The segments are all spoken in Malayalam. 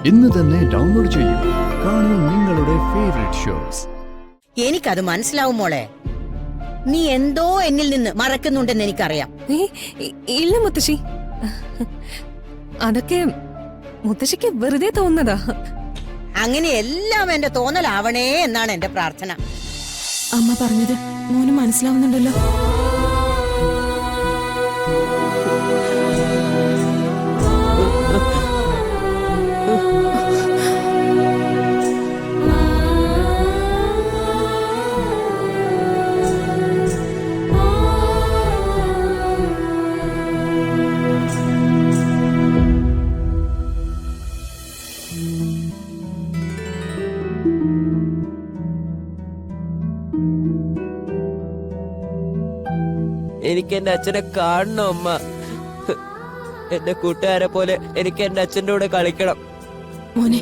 ഇന്ന് തന്നെ ഡൗൺലോഡ് ചെയ്യൂ. കാണൂ നിങ്ങളുടെ ഫേവറേറ്റ് ഷോസ്. എനിക്കത് മനസ്സിലാവും മോളെ. നീ എന്തോ എന്നിൽ നിന്ന് മറക്കുന്നുണ്ടെന്ന് എനിക്കറിയാം. ഇല്ല മുത്തശ്ശി, അതൊക്കെ മുത്തശ്ശിക്ക് വെറുതെ തോന്നുന്നതാ. അങ്ങനെ എല്ലാം എന്റെ തോന്നലാവണേ എന്നാണ് എന്റെ പ്രാർത്ഥന. അമ്മ പറഞ്ഞത് മോന് മനസ്സിലാവുന്നുണ്ടല്ലോ. എനിക്ക് എന്റെ അച്ഛനെ കാണണം അമ്മ. എന്റെ കൂട്ടുകാരെ പോലെ എനിക്ക് എന്റെ അച്ഛന്റെ കൂടെ കളിക്കണം. മോനെ,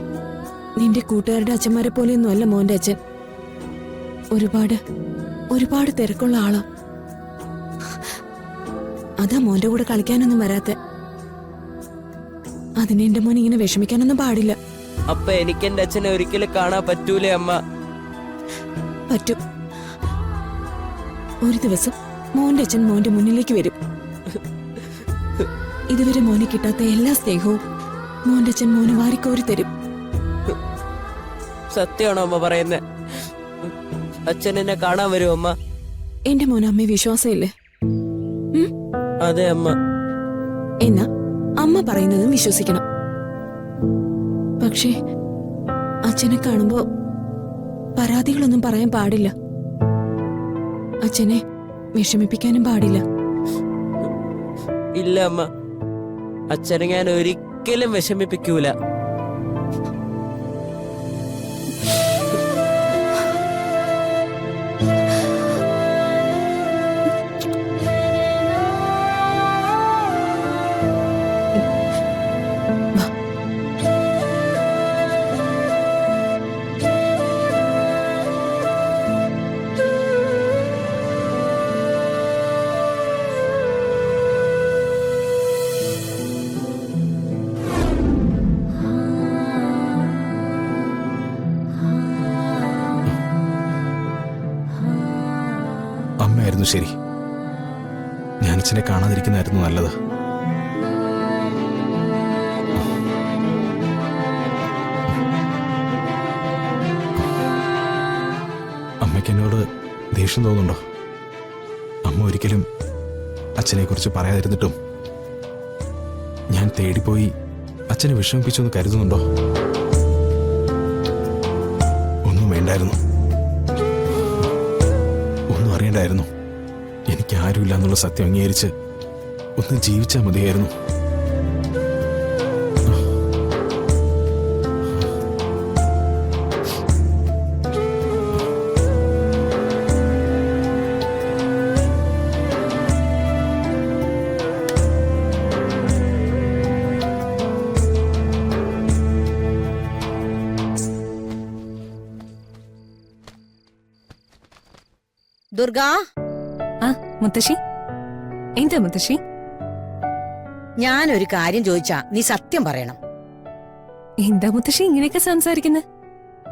നിന്റെ കൂട്ടുകാരുടെ അച്ഛന്മാരെ പോലെയൊന്നും അല്ല മോന്റെ അച്ഛൻ. ഒരുപാട് തിരക്കുള്ള ആളാ. അതാ മോന്റെ കൂടെ കളിക്കാനൊന്നും വരാത്തെ. അതിന് എന്റെ മോൻ ഇങ്ങനെ വിഷമിക്കാനൊന്നും പാടില്ല. അപ്പൊ എനിക്ക് എന്റെ അച്ഛനെ ഒരിക്കലും കാണാൻ പറ്റൂലേ അമ്മ? പറ്റും. ഒരു ദിവസം മോന്റെ അച്ഛൻ മോന്റെ മുന്നിലേക്ക് വരും. ഇതുവരെ മോനെ കിട്ടാത്ത എല്ലാ സ്നേഹവും മോന്റെ അച്ഛൻ മോന് വാരിക്കോരി തരും. സത്യമാണോ അമ്മ പറയുന്നേ? അച്ഛൻ എന്നെ കാണാൻ വരുമോ അമ്മ? എന്റെ മോന് അമ്മയെ വിശ്വാസമില്ലേ? അതെ അമ്മ. എന്നാ അമ്മ പറയുന്നതും വിശ്വസിക്കണം. പക്ഷേ അച്ഛനെ കാണുമ്പോ പരാതികളൊന്നും പറയാൻ പാടില്ല. അച്ഛനെ വിഷമിപ്പിക്കാനും പാടില്ല. ഇല്ല അമ്മ, അച്ഛനെ ഞാൻ ഒരിക്കലും വിഷമിപ്പിക്കൂല. അമ്മയായിരുന്നു ശരി. ഞാൻ അച്ഛനെ കാണാതിരിക്കുന്നതായിരുന്നു നല്ലത്. അമ്മയ്ക്ക് എന്നോട് ദേഷ്യം തോന്നുന്നുണ്ടോ? അമ്മ ഒരിക്കലും അച്ഛനെ കുറിച്ച് പറയാതിരുന്നിട്ടും ഞാൻ തേടിപ്പോയി അച്ഛനെ വിഷമിപ്പിച്ചു എന്ന് കരുതുന്നുണ്ടോ? ഒന്നും വേണ്ടായിരുന്നു, ഒന്നും അറിയണ്ടായിരുന്നു. എനിക്ക് ആരുമില്ല എന്നുള്ള സത്യം അംഗീകരിച്ച് ഒന്ന് ജീവിച്ചാൽ മതിയായിരുന്നു. ദുർഗ, മുത്തശ്ശി, എന്താ മുത്തശ്ശി? ഞാനൊരു കാര്യം ചോദിച്ചാ നീ സത്യം പറയണം. എന്താ മുത്തശ്ശി ഇങ്ങനെയൊക്കെ സംസാരിക്കുന്നത്?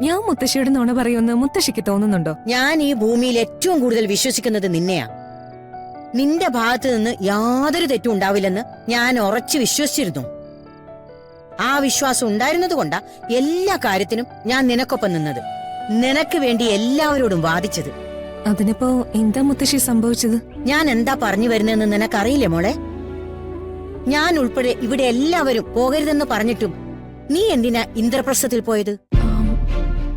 ഞാൻ മുത്തശ്ശിയോട് നുണ പറയുമെന്ന് മുത്തശ്ശിക്ക് തോന്നുന്നുണ്ടോ? ഞാൻ ഈ ഭൂമിയിൽ ഏറ്റവും കൂടുതൽ വിശ്വസിക്കുന്നത് നിന്നെയാ. നിന്റെ ഭാഗത്ത് നിന്ന് യാതൊരു തെറ്റും ഉണ്ടാവില്ലെന്ന് ഞാൻ ഉറച്ചു വിശ്വസിച്ചിരുന്നു. ആ വിശ്വാസം ഉണ്ടായിരുന്നത് കൊണ്ടാ എല്ലാ കാര്യത്തിനും ഞാൻ നിനക്കൊപ്പം നിന്നത്, നിനക്ക് വേണ്ടി എല്ലാവരോടും വാദിച്ചത്. അതിനിപ്പോ എന്താ മുത്തശ്ശി സംഭവിച്ചത്? ഞാൻ എന്താ പറഞ്ഞു വരുന്നതെന്ന് നിനക്കറിയില്ലേ മോളെ? ഞാൻ ഉൾപ്പെടെ ഇവിടെ എല്ലാവരും പോകരുതെന്ന് പറഞ്ഞിട്ടും നീ എന്തിനാ ഇന്ദ്രപ്രസ്ഥത്തിൽ പോയത്?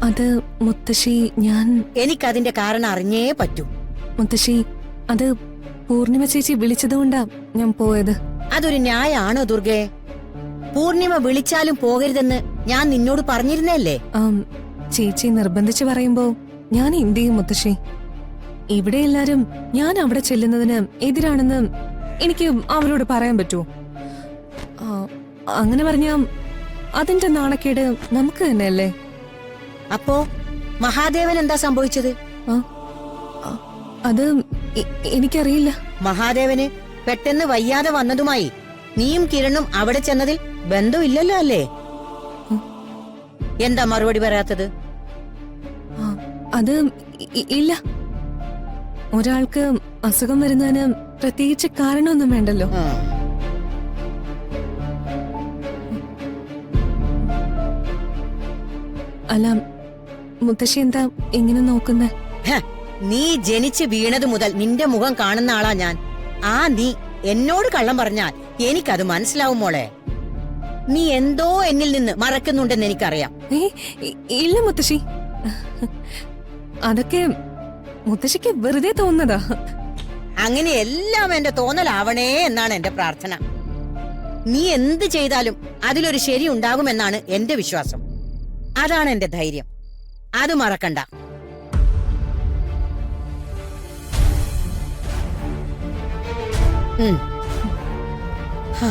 അത് മുത്തശ്ശി, എനിക്കതിന്റെ കാരണം അറിഞ്ഞേ പറ്റൂ. മുത്തശ്ശി, അത് പൂർണിമ ചേച്ചി വിളിച്ചതുകൊണ്ടാ ഞാൻ പോയത്. അതൊരു ന്യായാണോ ദുർഗേ? പൂർണിമ വിളിച്ചാലും പോകരുതെന്ന് ഞാൻ നിന്നോട് പറഞ്ഞിരുന്നല്ലേ? ചേച്ചി നിർബന്ധിച്ച് പറയുമ്പോ ഞാൻ എന്ത് ചെയ്യും മുത്തശ്ശി? ഇവിടെ എല്ലാരും ഞാൻ അവിടെ ചെല്ലുന്നതിന് എതിരാണെന്ന് എനിക്ക് അവരോട് പറയാൻ പറ്റുമോ? അങ്ങനെ പറഞ്ഞാ അതിന്റെ നാണക്കേട് നമുക്ക് തന്നെയല്ലേ? അപ്പോ മഹാദേവൻ എന്താ സംഭവിച്ചത്? അത് എനിക്കറിയില്ല. മഹാദേവന് പെട്ടെന്ന് വയ്യാതെ വന്നതുമായി നീയും കിരണും അവിടെ ചെന്നതിൽ ബന്ധമില്ലല്ലോ അല്ലേ? എന്താ മറുപടി പറയാത്തത്? ആ, അത് ഇല്ല. ഒരാൾക്ക് അസുഖം വരുന്നതിന് പ്രത്യേകിച്ച് കാരണമൊന്നും വേണ്ടല്ലോ. ആ. അല്ല, മുത്തശ്ശി എന്താ ഇങ്ങനെ നോക്കുന്നേ? ഹ, നീ ജനിച്ച് വീണത് മുതൽ നിന്റെ മുഖം കാണുന്ന ആളാ ഞാൻ. ആ നീ എന്നോട് കള്ളം പറഞ്ഞാൽ എനിക്കത് മനസ്സിലാവും മോളെ. നീ എന്തോ എന്നിൽ നിന്ന് മറക്കുന്നുണ്ടെന്ന് എനിക്കറിയാം. ഇല്ല മുത്തശ്ശി, അതൊക്കെ മുത്തശ്ശിക്ക് വെറുതെ തോന്നുന്നതാ. അങ്ങനെ എല്ലാം എന്റെ തോന്നലാവണേ എന്നാണ് എന്റെ പ്രാർത്ഥന. നീ എന്ത് ചെയ്താലും അതിലൊരു ശരി ഉണ്ടാകുമെന്നാണ് എന്റെ വിശ്വാസം. അതാണ് എന്റെ ധൈര്യം. അത് മറക്കണ്ട. ഉം. ഹാ.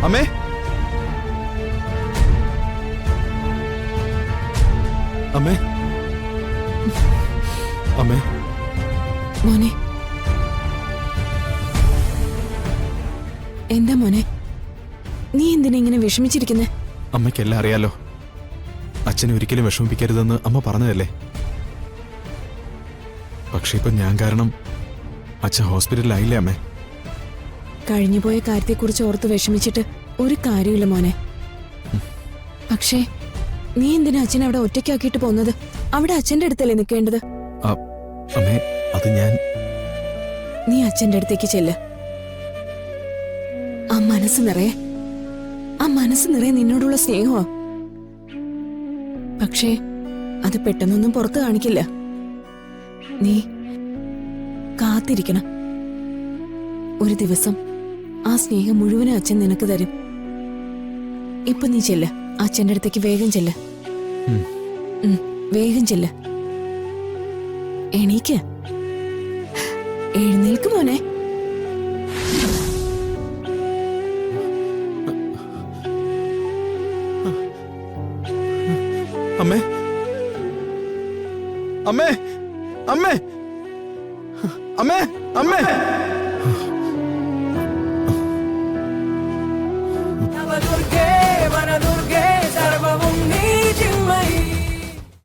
അമ്മേ, അമ്മേ, അമ്മേ, മോനെ, എന്താ മോനെ, നീ എന്തിനാ ഇങ്ങനെ വിഷമിച്ചിരിക്കുന്നെ? അമ്മയ്ക്കെല്ലാം അറിയാലോ. അച്ഛനെ ഒരിക്കലും വിഷമിപ്പിക്കരുതെന്ന് അമ്മ പറഞ്ഞതല്ലേ. പക്ഷെ ഇപ്പൊ ഞാൻ കാരണം അച്ഛൻ ഹോസ്പിറ്റലിലായില്ലേ അമ്മേ? കഴിഞ്ഞുപോയ കാര്യത്തെക്കുറിച്ച് ഓർത്ത് വിഷമിച്ചിട്ട് ഒരു കാര്യമില്ല മോനെ. പക്ഷേ നീ എന്തിനാ അച്ഛനെ അവിടെ ഒറ്റയ്ക്കാക്കിയിട്ട് പോകുന്നത്? അവിടെ അച്ഛന്റെ അടുത്തല്ലേ നിൽക്കേണ്ടത്? അമ്മേ, അത് ഞാൻ... നീ അച്ഛന്റെ അടുത്തേക്ക് ചെല്ല്. ആ മനസ്സ് നിറയെ നിന്നോടുള്ള സ്നേഹമാ. പക്ഷേ അത് പെട്ടെന്നൊന്നും പുറത്ത് കാണിക്കില്ല. നീ കാത്തിരിക്കണം. ഒരു ദിവസം ആ സ്നേഹം മുഴുവനും അച്ഛൻ നിനക്ക് തരും. ഇപ്പൊ നീ ചെല്ല്, അച്ഛന്റെ അടുത്തേക്ക് വേഗം ചെല്ല്. വേഗം ചെല്ല്. എണീക്ക്, എഴുന്നേൽക്ക് മോനെ. അമ്മേ, അമ്മേ, അമ്മേ, അമ്മേ, അമ്മേ. അവനൊരു